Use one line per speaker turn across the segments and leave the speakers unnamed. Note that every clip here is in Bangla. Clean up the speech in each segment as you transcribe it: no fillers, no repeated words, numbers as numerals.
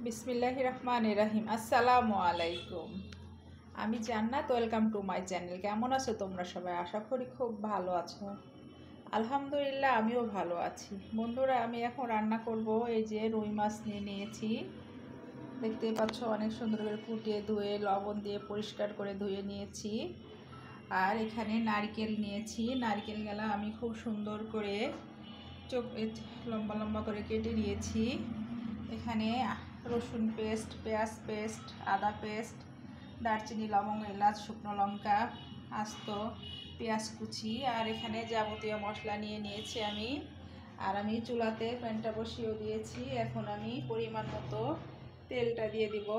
বিসমিল্লাহির রহমানির রহিম। আসসালামু আলাইকুম। আমি জান্নাত, ওয়েলকাম টু মাই চ্যানেল। কেমন আছো তোমরা সবাই? আশা করি খুব ভালো আছো। আলহামদুলিল্লাহ, আমিও ভালো আছি। বন্ধুরা, আমি এখন রান্না করব। এই যে রুই মাছ নিয়ে নিয়েছি, দেখতেই পাচ্ছ, অনেক সুন্দর করে কুটিয়ে ধুয়ে লবণ দিয়ে পরিষ্কার করে ধুয়ে নিয়েছি। আর এখানে নারকেল নিয়েছি। নারকেলগুলো আমি খুব সুন্দর করে লম্বা লম্বা করে কেটে নিয়েছি। এখানে রসুন পেস্ট, পেঁয়াজ পেস্ট, আদা পেস্ট, দারচিনি, লবঙ্গ, এলাচ, শুকনো লঙ্কা, আস্ত পেঁয়াজ কুচি, আর এখানে যাবতীয় মশলা নিয়ে নিয়েছি আমি। আর আমি চুলাতে প্যানটা বসিয়ে দিয়েছি। এখন আমি পরিমাণ মতো তেলটা দিয়ে দিব।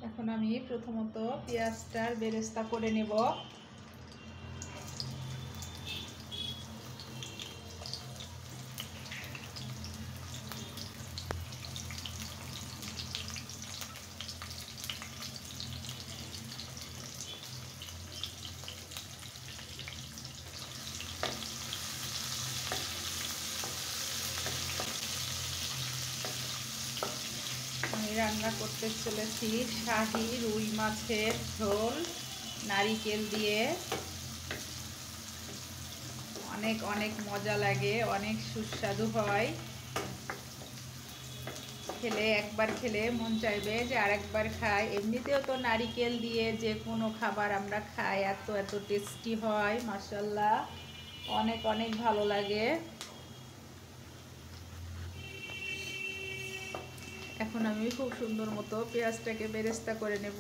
এখন আমি প্রথমত পেঁয়াজটার বেরেস্তা করে নেব। আমি রান্না করতে চলেছি শাহী রুই মাছের ঝোল নারিকেল দিয়ে। অনেক অনেক মজা লাগে, অনেক সুস্বাদু হয়। খেলে একবার খেলে মন চাইবে যে আরেকবার খাই। এমনিতেও তো নারিকেল দিয়ে যে কোনো খাবার আমরা খাই, এত এত টেস্টি হয়, মাশাআল্লাহ, অনেক অনেক ভালো লাগে। এখন আমি খুব সুন্দর মতো পেঁয়াজটাকে বেরেস্তা করে নেব।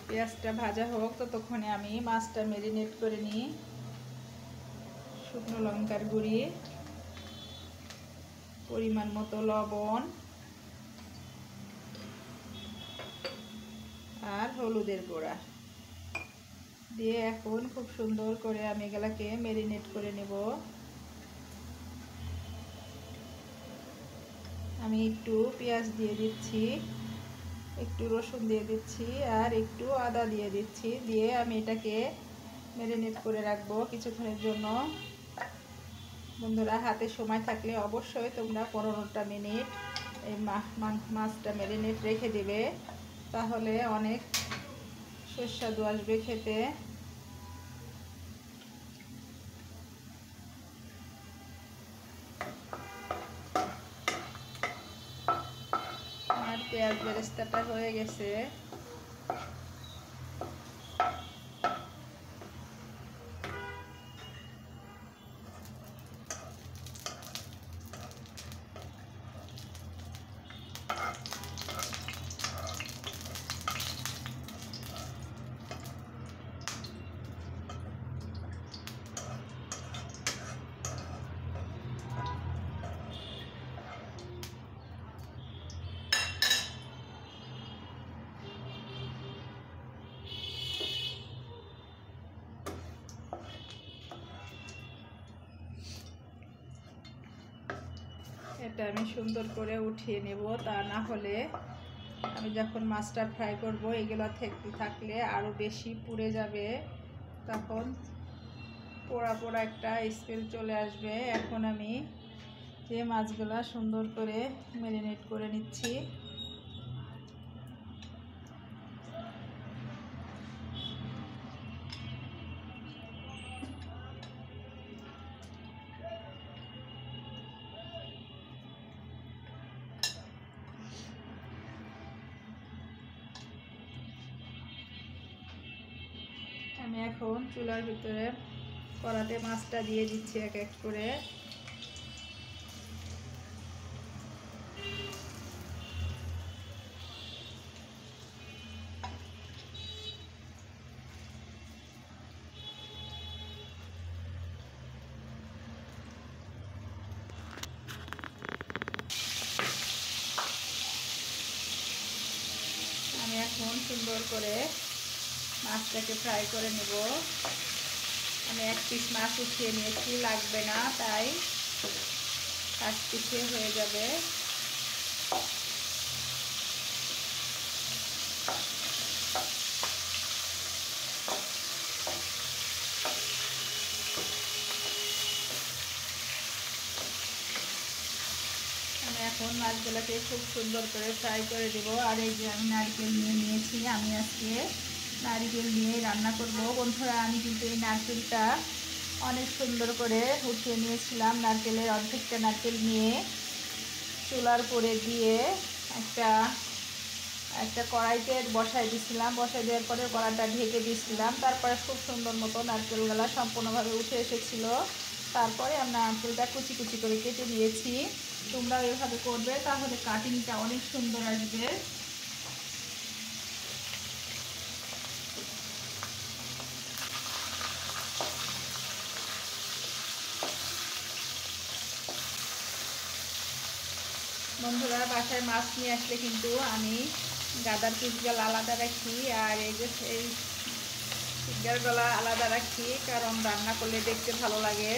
পেঁয়াজটা ভাজা হোক, ততক্ষণে আমি মাছটা ম্যারিনেট করে নিই। শুকনো লঙ্কার গুঁড়ি, পরিমাণ মতো লবণ আর হলুদের গুঁড়া দিয়ে এখন খুব সুন্দর করে আমি এগুলাকে ম্যারিনেট করে নেব। আমি একটু পেঁয়াজ দিয়ে দিচ্ছি, একটু রসুন দিয়ে দিচ্ছি, আর একটু আদা দিয়ে দিচ্ছি। দিয়ে আমি এটাকে ম্যারিনেট করে রাখবো কিছুক্ষণের জন্য। বন্ধুরা, হাতে সময় থাকলে অবশ্যই তোমরা 15টা মিনিট এই মাছটা ম্যারিনেট রেখে দেবে, তাহলে অনেক সুস্বাদু আসবে খেতে। আর পেঁয়াজ বেরেস্তাটা হয়ে গেছে। এটা আমি সুন্দর করে উঠিয়ে নেব, তা না হলে আমি যখন মাছটা ফ্রাই করব এগুলো থাকলে আরও বেশি পুড়ে যাবে, তখন পোড়া পোড়া একটা স্মেল চলে আসবে। এখন আমি যে মাছগুলো সুন্দর করে ম্যারিনেট করে নিচ্ছি। আমি এখন চুলার ভিতরে কড়াতে মাছটা দিয়ে দিচ্ছি এক এক করে। আমি এখন সুন্দর করে মাছটাকে ফ্রাই করে নেব। আমি এক পিস মাছ উঠিয়ে নিয়েছি, লাগবে না, তাই পিছিয়ে হয়ে যাবে। আমি এখন মাছগুলোকে খুব সুন্দর করে ফ্রাই করে দেব। আর এই যে আমি নারকেল নিয়ে নিয়েছি, আমি আজকে নারকেল দিয়ে রান্না করব। বন্ধুরা, আমি কিন্তু এই নারকেলটা অনেক সুন্দর করে উঠিয়ে নিয়েছিলাম। নারকেলের অর্ধেকটা নারকেল নিয়ে চুলার করে দিয়ে একটা কড়াইতে বসাই দিয়েছিলাম। বসাই দেওয়ার পরে কড়াইটা ঢেকে দিয়েছিলাম। তারপরে খুব সুন্দর মতো নারকেলগুলো সম্পূর্ণভাবে উঠে এসেছিল। তারপরে আমি নারকেলটা কুচি কুচি করে কেটে দিয়েছি। তোমরাও এভাবে করবে, তাহলে কাটিংটা অনেক সুন্দর আসবে। বন্ধুরা, বাসায় মাছ নিয়ে আসলে কিন্তু আমি গাদার পিসগুলো আলাদা রাখি, আর এই যে এই সিঙ্গার গলা আলাদা রাখি, কারণ রান্না করলে দেখতে ভালো লাগে।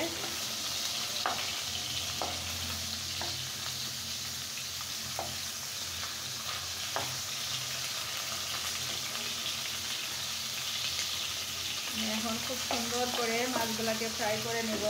এখন খুব সুন্দর করে মাছগুলোকে ফ্রাই করে নেব।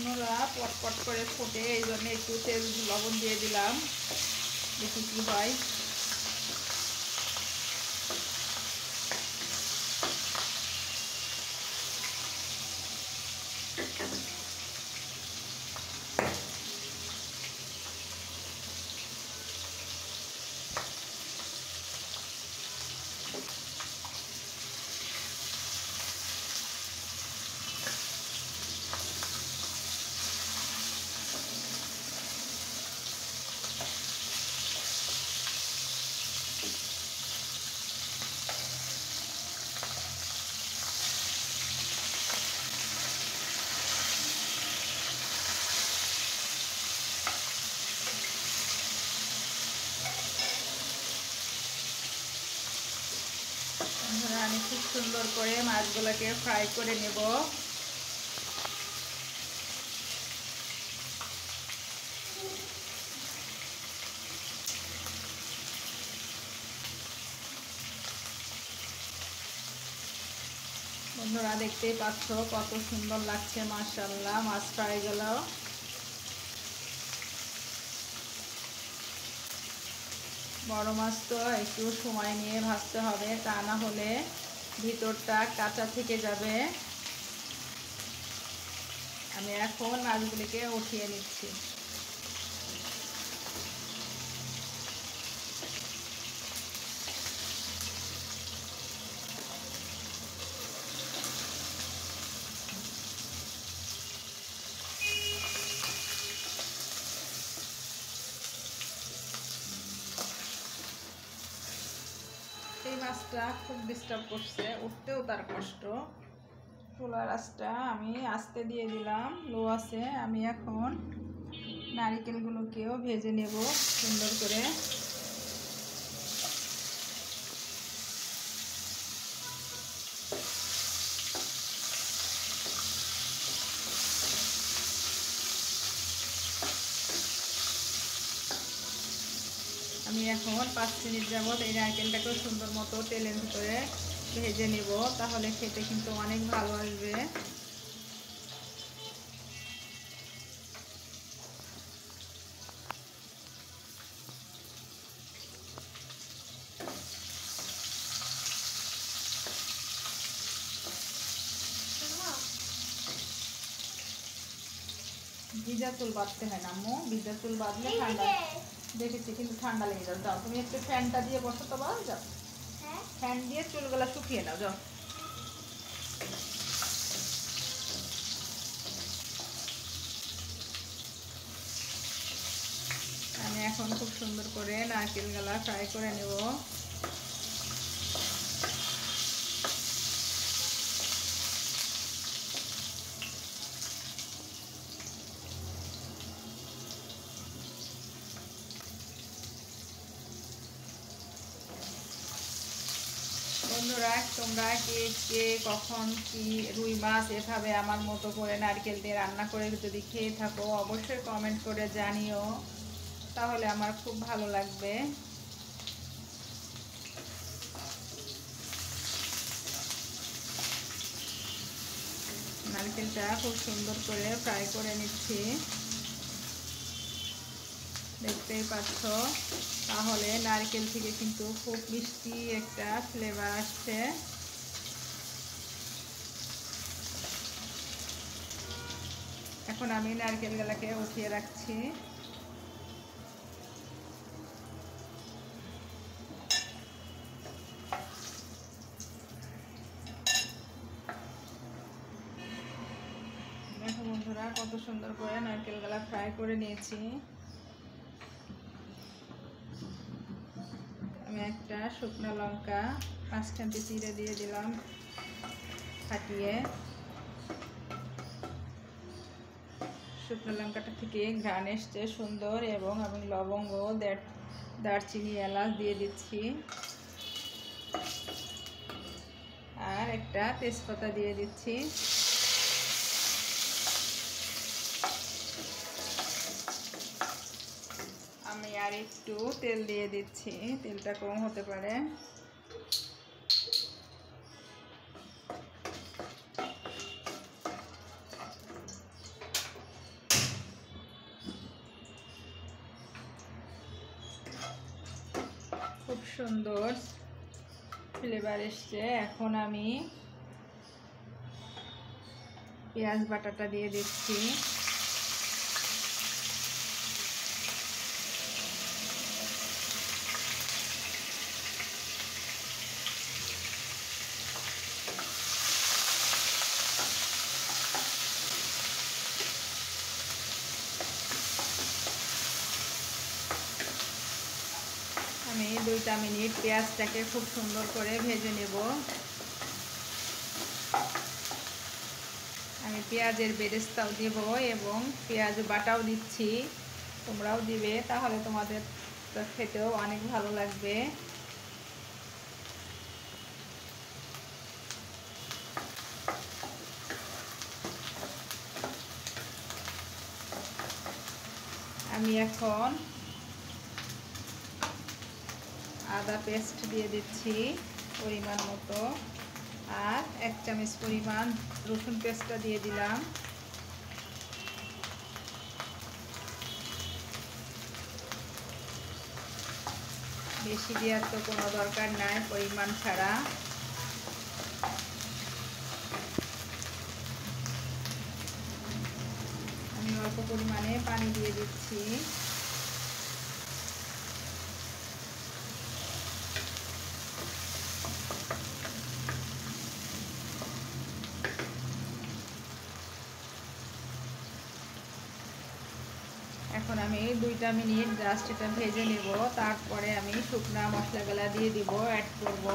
নোরা পটপট করে ফোটে, এই জন্য একটু তেল লবণ দিয়ে দিলাম, দেখি কি হয়। আমি খুব সুন্দর করে মাছগুলোকে ফ্রাই করে নেব। বন্ধুরা, দেখতেই পাচ্ছ কত সুন্দর লাগছে, মাশাআল্লাহ মাছ ফ্রাই গুলো। বড় মাছ তো একটু সময় নিয়ে ভাজতে হবে, তা না হলে ভিতরটা কাঁচা থেকে যাবে। আমি এখন মাছগুলিকে উঠিয়ে নিচ্ছি। এই মাছটা খুব ডিস্টার্ব করছে, উঠতেও তার কষ্ট। চুলার আঁচটা আমি আস্তে দিয়ে দিলাম, লো আছে। আমি এখন নারিকেলগুলোকেও ভেজে নেব সুন্দর করে। আমি এখন 5 মিনিট যাবত এই নারকেলটাকেও সুন্দর মতো তেলের ভিতরে ভেজে নেব, তাহলে খেতে কিন্তু অনেক ভালো আসবে। ভিজা চুল বাঁধতে হয় না আম্মু, ভিজা চুল বাঁধলে ঠান্ডা, দেখেছি কিন্তু ঠান্ডা লেগে যাও। যাও তুমি একটু ফ্যানটা দিয়ে বসো তো, বাবা যাও, ফ্যান দিয়ে চুলগুলা শুকিয়ে নাও, যাও। এখন খুব সুন্দর করে নারকেলগুলা ফ্রাই করে নেব। বন্ধুরা, তোমরা কে কখন কি রুই মাছ এভাবে আমার মতো করে নারকেল দিয়ে রান্না করে যদি খেয়ে থাকো, অবশ্যই কমেন্ট করে জানিও, তাহলে আমার খুব ভালো লাগবে। নারকেলটা খুব সুন্দর করে ফ্রাই করে নিচ্ছি, দেখতেই পাচ্ছ। তাহলে নারকেল থেকে কিন্তু খুব মিষ্টি একটা ফ্লেভার আসছে। এখন আমি নারকেলগুলোকে উঠিয়ে রাখছি। দেখো বন্ধুরা, কত সুন্দর করে নারকেলগুলো ফ্রাই করে নিয়েছি। আমি একটা শুকনো লঙ্কা মাঝখানটি চিড়ে দিয়ে দিলাম ফাটিয়ে। শুকনো লঙ্কাটা থেকে ঘ্রাণ এসছে সুন্দর, এবং আমি লবঙ্গ, দারচিনি, এলাচ দিয়ে দিচ্ছি, আর একটা তেজপাতা দিয়ে দিচ্ছি। আমি আর একটু তেল দিয়ে দিচ্ছি, তেলটা কম হতে পারে। খুব সুন্দর ফ্লেভার এসছে। এখন আমি পেঁয়াজ বাটাটা দিয়ে দিচ্ছি। আমি 2 মিনিট পেঁয়াজটাকে খুব সুন্দর করে ভেজে নেব। আমি পেঁয়াজের বেরেস্তাও দেব এবং পেঁয়াজ বাটাও দিচ্ছি, তোমরাও দিবে, তাহলে তোমাদের খেতেও অনেক ভালো লাগবে। আমি এখন আদা পেস্ট দিয়ে দিচ্ছি পরিমাণ মতো, আর 1 চামচ পরিমাণ রসুন পেস্টটা দিয়ে দিলাম। বেশি দেওয়ার তো কোনো দরকার নাই, পরিমাণ ছাড়া। আমি অল্প পরিমাণে পানি দিয়ে দিচ্ছি। এখন আমি 2 মিনিট জাস্ট এটা ভেজে নেব, তারপরে আমি শুকনা মশলাগুলা দিয়ে দিব, অ্যাড করব।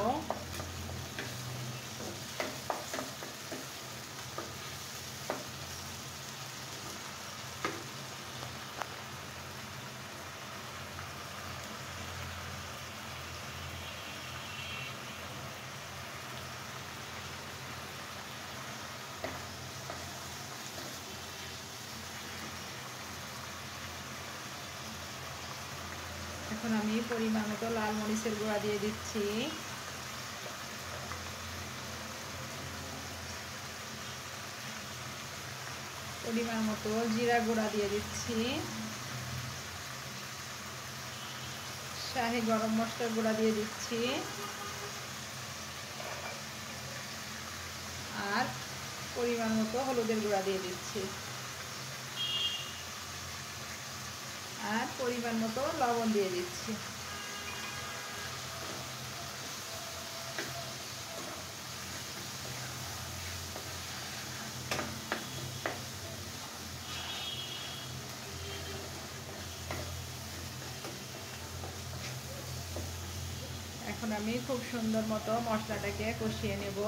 এখন আমি পরিমাণ মতো লাল মরিচের গুঁড়া দিয়ে দিচ্ছি, পরিমাণ মতো জিরা গুঁড়া দিয়ে দিচ্ছি, শাহি গরম মশলার গুঁড়া দিয়ে দিচ্ছি, আর পরিমাণ মতো হলুদের গুঁড়া দিয়ে দিচ্ছি, আর পরিমাণ মতো লবণ দিয়ে দিচ্ছি। এখন আমি খুব সুন্দর মতো মশলাটাকে কষিয়ে নেব।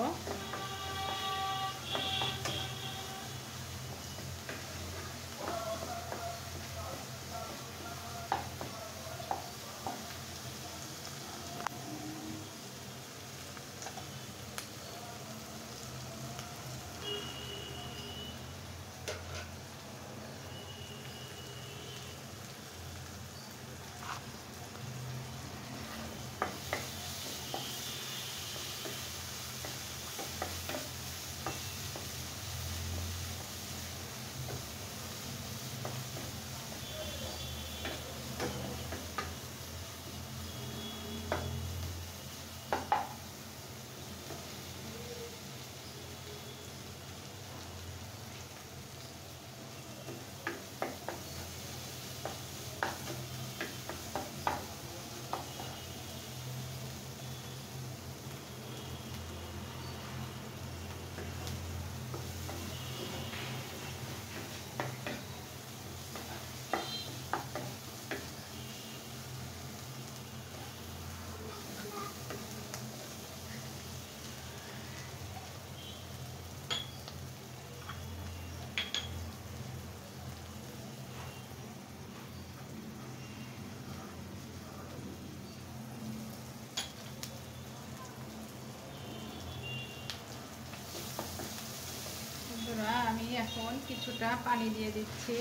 আমি এখন কিছুটা পানি দিয়ে দিচ্ছি।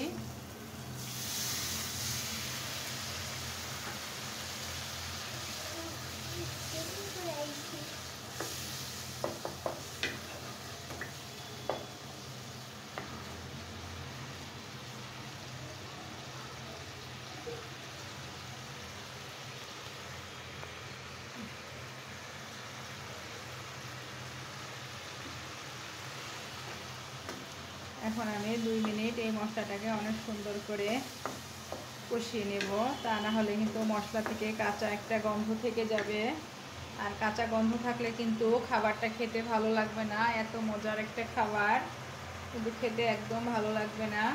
এখন আমি 2 মিনিট এই মশলাটাকে অনেক সুন্দর করে কষিয়ে নেব, তা না হলে কিন্তু মশলা থেকে কাঁচা একটা গন্ধ থেকে যাবে। আর কাঁচা গন্ধ থাকলে কিন্তু খাবারটা খেতে ভালো লাগবে না। এত মজার একটা খাবার কিন্তু খেতে একদম ভালো লাগবে না।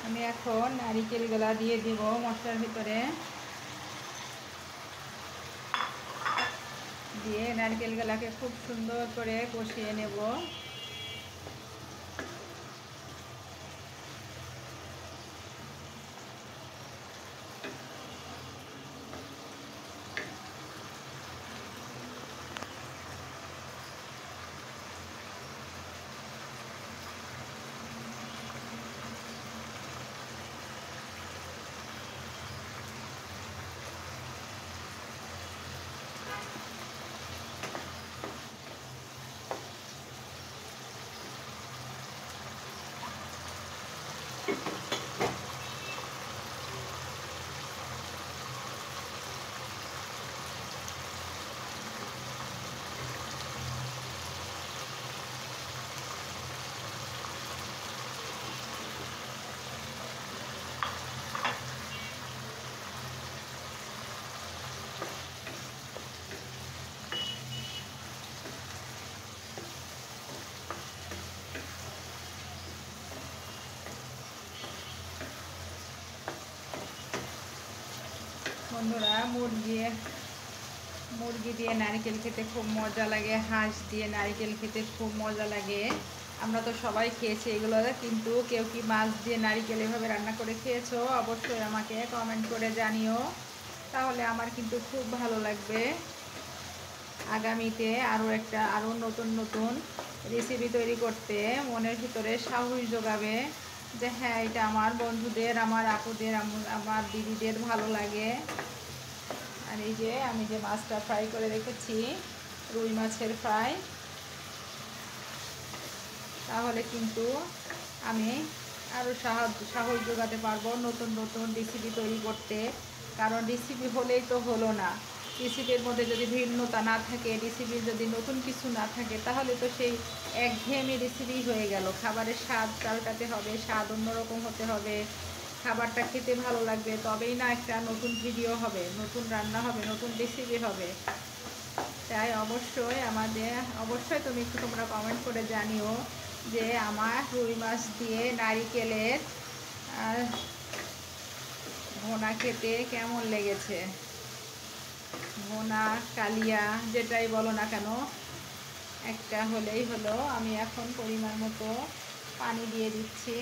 আমি এখন নারিকেলগুলা দিয়ে দিব মশলার ভিতরে। দিয়ে নারকেলগুলাকে খুব সুন্দর করে কষিয়ে নেব। বন্ধুরা, মুরগি দিয়ে নারকেল খেতে খুব মজা লাগে, হাঁস দিয়ে নারকেল খেতে খুব মজা লাগে। আমরা তো সবাই খেয়েছি এগুলো, কিন্তু কেউ কি মাছ দিয়ে নারকেল এভাবে রান্না করে খেয়েছো? অবশ্যই আমাকে কমেন্ট করে জানিও, তাহলে আমার কিন্তু খুব ভালো লাগবে। আগামীতে আরও নতুন নতুন রেসিপি তৈরি করতে মনের ভিতরে সাহস জোগাবে যে হ্যাঁ, এটা আমার বন্ধুদের, আমার আপুদের, আমার দিদিদের ভালো লাগে। আর এই যে আমি যে মাছটা ফ্রাই করে রেখেছি, রুই মাছের ফ্রাই, তাহলে কিন্তু আমি আরও সাহস যোগাতে পারবো নতুন নতুন রেসিপি তৈরি করতে। কারণ রেসিপি হলেই তো হলো না, রেসিপির মধ্যে যদি ভিন্নতা না থাকে, রেসিপির যদি নতুন কিছু না থাকে, তাহলে তো সেই একঘেয়েমি রেসিপি হয়ে গেল। খাবারের স্বাদ পাল্টাতে হবে, স্বাদ অন্যরকম হতে হবে, খাবারটা খেতে ভালো লাগবে, তবেই না একটা নতুন ভিডিও হবে, নতুন রান্না হবে, নতুন রেসিপি হবে। তাই অবশ্যই তুমি একটু তোমরা কমেন্ট করে জানিও যে আমার রুই মাছ দিয়ে নারিকেলের ভোনা খেতে কেমন লেগেছে। ভোনা, কালিয়া, যেটাই বলো না কেন, একটা হলেই হলো। আমি এখন পরিমাণ মতো পানি দিয়ে দিচ্ছি।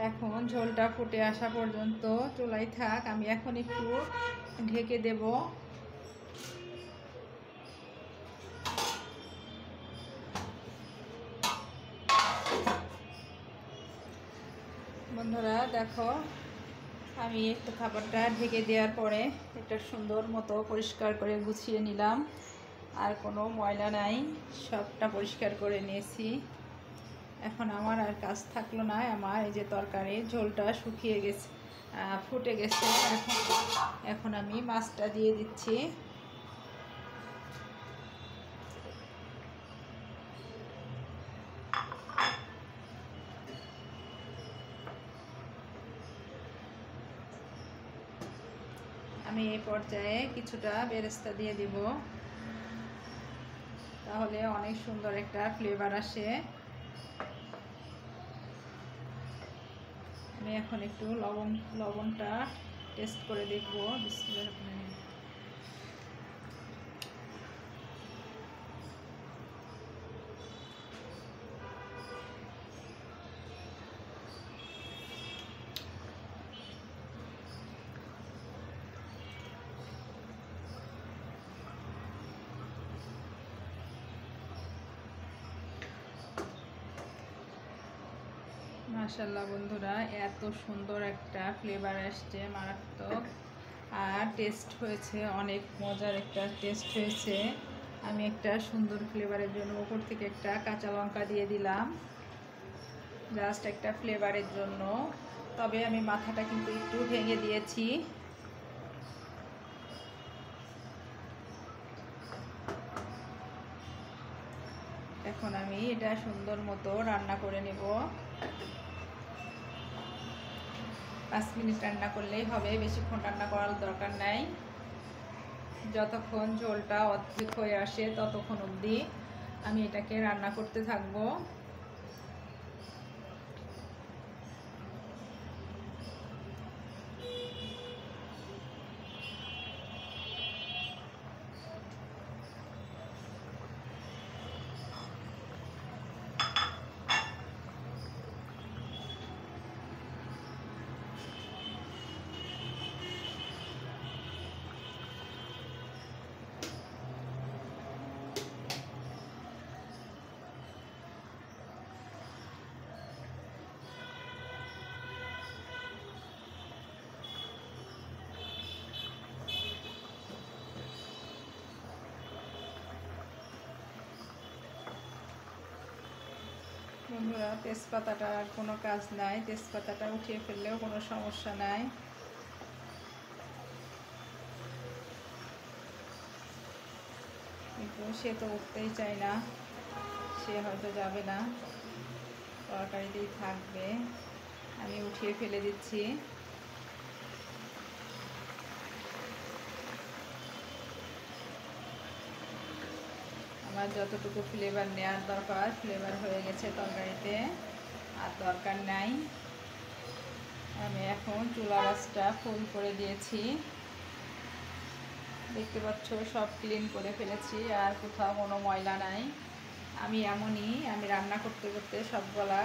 এখন ঝোলটা ফুটে আসা পর্যন্ত চুলায় থাক, আমি এখন একটু ঢেকে দেব। বন্ধুরা দেখো, আমি একটু খাবারটা ঢেকে দেওয়ার পরে এটা সুন্দর মতো পরিষ্কার করে গুছিয়ে নিলাম। আর কোনো ময়লা নাই, সবটা পরিষ্কার করে নিয়েছি। এখন আমার আর কাজ থাকলো না। আমার এই যে তরকারি ঝোলটা শুকিয়ে গেছে, ফুটে গেছে। এখন আমি মাছটা দিয়ে দিচ্ছি। আমি এই পর্যায়ে কিছুটা বেরেস্তা দিয়ে দিব, তাহলে অনেক সুন্দর একটা ফ্লেভার আসে। আমি এখন একটু লবণটা টেস্ট করে দেখব। বিসমিল্লাহ। মাশাআল্লাহ বন্ধুরা, এত সুন্দর একটা ফ্লেভার আসছে, মারাত্মক। আর টেস্ট হয়েছে, অনেক মজার একটা টেস্ট হয়েছে। আমি একটা সুন্দর ফ্লেভারের জন্য উপর থেকে একটা কাঁচা লঙ্কা দিয়ে দিলাম, জাস্ট একটা ফ্লেভারের জন্য। তবে আমি মাথাটা কিন্তু একটু ভেঙে দিয়েছি। এখন আমি এটা সুন্দর মতো রান্না করে নেব। 5 মিনিট রান্না করলেই হবে, বেশিক্ষণ রান্না করার দরকার নাই। যতক্ষণ ঝোলটা অর্ধেক হয়ে আসে ততক্ষণ অবধি আমি এটাকে রান্না করতে থাকবো। বন্ধুরা, তেজপাতাটার আর কোনো কাজ নাই, তেজপাতাটা উঠিয়ে ফেললেও কোনো সমস্যা নাই। কিন্তু সে তো উঠতেই চায় না, সে হয়তো যাবে না, তরকারিতেই থাকবে। আমি উঠিয়ে ফেলে দিচ্ছি। আমার যতটুকু ফ্লেভার নেওয়ার দরকার, ফ্লেভার হয়ে গেছে তরকারিতে, আর দরকার নাই। আমি এখন চুলা আঁচটা ফুল করে দিয়েছি, দেখতে পাচ্ছ সব ক্লিন করে ফেলেছি, আর কোথাও কোনো ময়লা নাই। আমি রান্না করতে করতে সবগুলা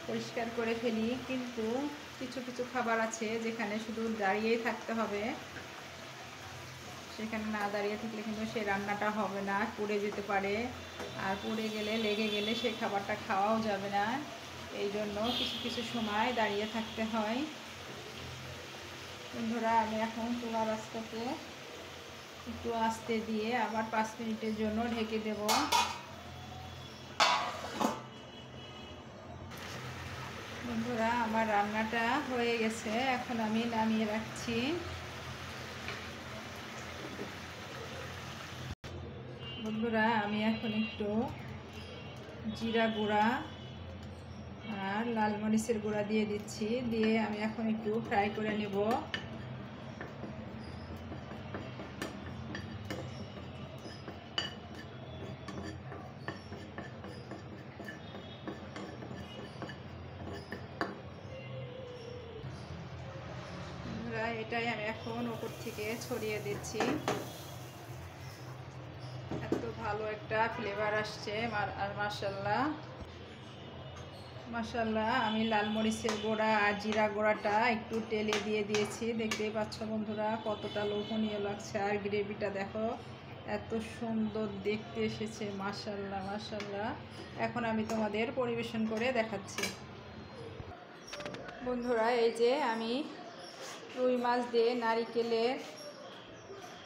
পরিষ্কার করে ফেলি, কিন্তু কিছু কিছু খাবার আছে যেখানে শুধু দাঁড়িয়েই থাকতে হবে, সেখানে না দাঁড়িয়ে থাকলে কিন্তু সেই রান্নাটা হবে না, পুড়ে যেতে পারে। আর পুড়ে গেলে, লেগে গেলে সেই খাবারটা খাওয়াও যাবে না। এই জন্য কিছু কিছু সময় দাঁড়িয়ে থাকতে হয়। বন্ধুরা, আমি এখন চুলার আঁচটাকে একটু আস্তে দিয়ে আবার 5 মিনিটের জন্য ঢেকে দেব। বন্ধুরা, আমার রান্নাটা হয়ে গেছে, এখন আমি নামিয়ে রাখছি। বন্ধুরা, আমি এখন একটু জিরা গুঁড়া আর লাল মরিচের গুঁড়া দিয়ে দিচ্ছি, দিয়ে আমি এখন একটু ফ্রাই করে নেব। এটাই আমি এখন উপর থেকে ছড়িয়ে দিচ্ছি। এত ভালো একটা ফ্লেভার আসছে, আর মাশাআল্লাহ মাশাআল্লাহ। আমি লাল মরিচের গুঁড়া আর জিরা গুঁড়াটা একটু তেলে দিয়ে দিয়েছি, দেখতেই পাচ্ছ বন্ধুরা কতটা লোভনীয় লাগছে। আর গ্রেভিটা দেখো এত সুন্দর দেখতে এসেছে, মাশাআল্লাহ মাশাআল্লাহ। এখন আমি তোমাদের পরিবেশন করে দেখাচ্ছি। বন্ধুরা, এই যে আমি রুই মাছ দিয়ে নারিকেলের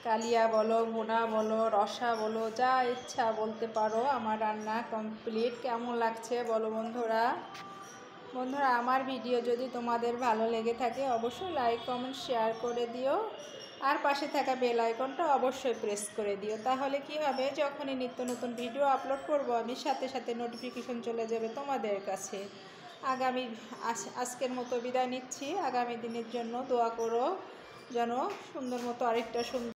কালিয়া বলো, ভুনা বলো, রসা বলো, যা ইচ্ছা বলতে পারো, আমার রান্না কমপ্লিট। কেমন লাগছে বলো বন্ধুরা। বন্ধুরা, আমার ভিডিও যদি তোমাদের ভালো লেগে থাকে অবশ্যই লাইক কমেন্ট শেয়ার করে দিও, আর পাশে থাকা বেল আইকনটা অবশ্যই প্রেস করে দিও। তাহলে কি হবে, যখনই নিত্য নতুন ভিডিও আপলোড করব আমি সাথে সাথে নোটিফিকেশন চলে যাবে তোমাদের কাছে। আজকের মতো বিদায় নিচ্ছি। আগামী দিনের জন্য দোয়া করো যেন সুন্দর মতো আরেকটা সুন্দর